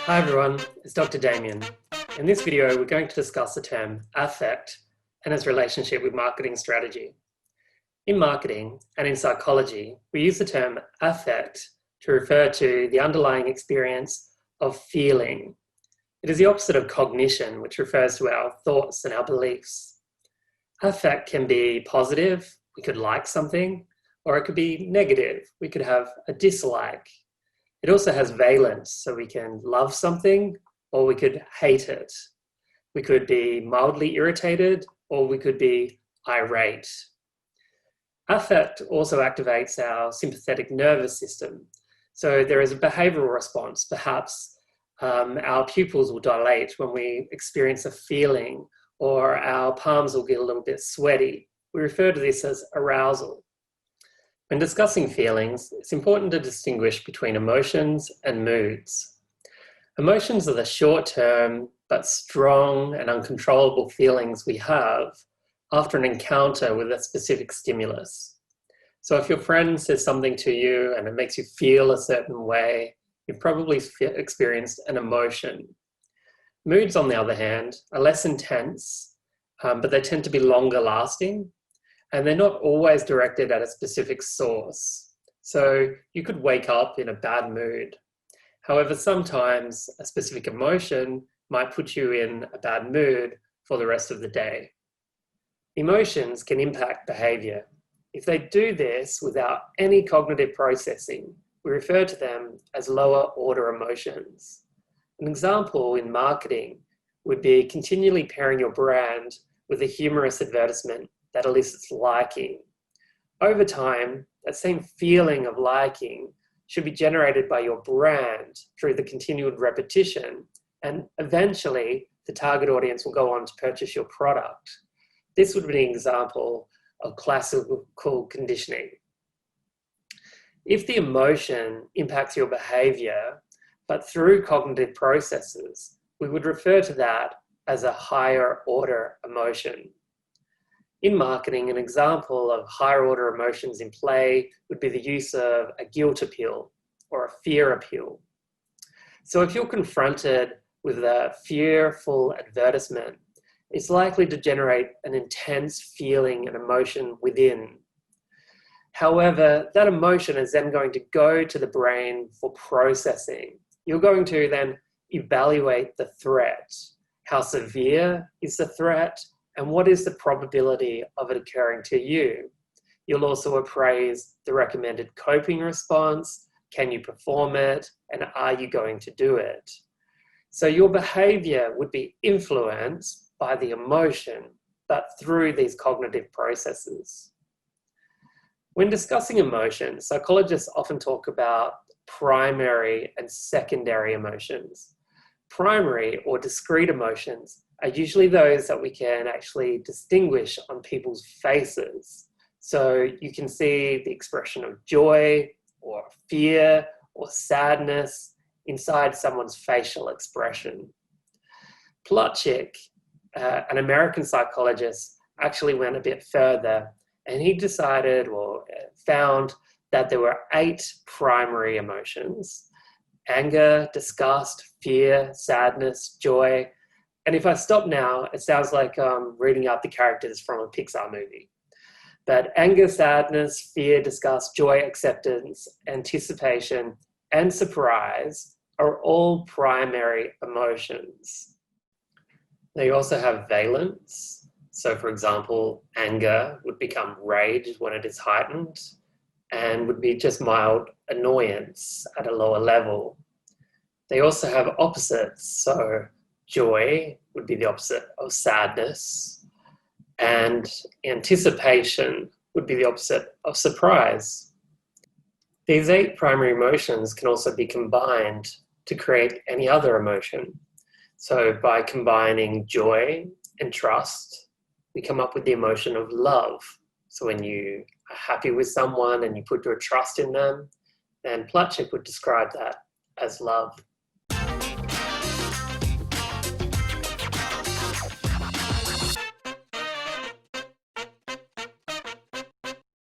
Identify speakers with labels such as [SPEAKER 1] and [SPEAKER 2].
[SPEAKER 1] Hi everyone, it's Dr. Damien. In this video, we're going to discuss the term affect and its relationship with marketing strategy. In marketing and in psychology, we use the term affect to refer to the underlying experience of feeling. It is the opposite of cognition, which refers to our thoughts and our beliefs. Affect can be positive, we could like something, or it could be negative, we could have a dislike. It also has valence, so we can love something or we could hate it. We could be mildly irritated or we could be irate. Affect also activates our sympathetic nervous system. So there is a behavioural response. Perhaps our pupils will dilate when we experience a feeling, or our palms will get a little bit sweaty. We refer to this as arousal. When discussing feelings, it's important to distinguish between emotions and moods. Emotions are the short-term but strong and uncontrollable feelings we have after an encounter with a specific stimulus. So if your friend says something to you and it makes you feel a certain way, you've probably experienced an emotion. Moods, on the other hand, are less intense, but they tend to be longer lasting. And they're not always directed at a specific source. So you could wake up in a bad mood. However, sometimes a specific emotion might put you in a bad mood for the rest of the day. Emotions can impact behaviour. If they do this without any cognitive processing, we refer to them as lower order emotions. An example in marketing would be continually pairing your brand with a humorous advertisement that elicits liking. Over time, that same feeling of liking should be generated by your brand through the continued repetition, and eventually the target audience will go on to purchase your product. This would be an example of classical conditioning. If the emotion impacts your behavior, but through cognitive processes, we would refer to that as a higher order emotion. In marketing, an example of higher order emotions in play would be the use of a guilt appeal or a fear appeal. So if you're confronted with a fearful advertisement, it's likely to generate an intense feeling and emotion within. However, that emotion is then going to go to the brain for processing. You're going to then evaluate the threat. How severe is the threat? And what is the probability of it occurring to you? You'll also appraise the recommended coping response. Can you perform it? And are you going to do it? So your behavior would be influenced by the emotion, but through these cognitive processes. When discussing emotions, psychologists often talk about primary and secondary emotions. Primary or discrete emotions are usually those that we can actually distinguish on people's faces. So you can see the expression of joy or fear or sadness inside someone's facial expression. Plutchik, an American psychologist, actually went a bit further, and he decided or found that there were 8 primary emotions: anger, disgust, fear, sadness, joy. And if I stop now, it sounds like I'm reading out the characters from a Pixar movie. But anger, sadness, fear, disgust, joy, acceptance, anticipation, and surprise are all primary emotions. They also have valence. So for example, anger would become rage when it is heightened, and would be just mild annoyance at a lower level. They also have opposites. So joy would be the opposite of sadness, and anticipation would be the opposite of surprise. These 8 primary emotions can also be combined to create any other emotion. So by combining joy and trust, we come up with the emotion of love. So when you are happy with someone and you put your trust in them, then Plutchik would describe that as love.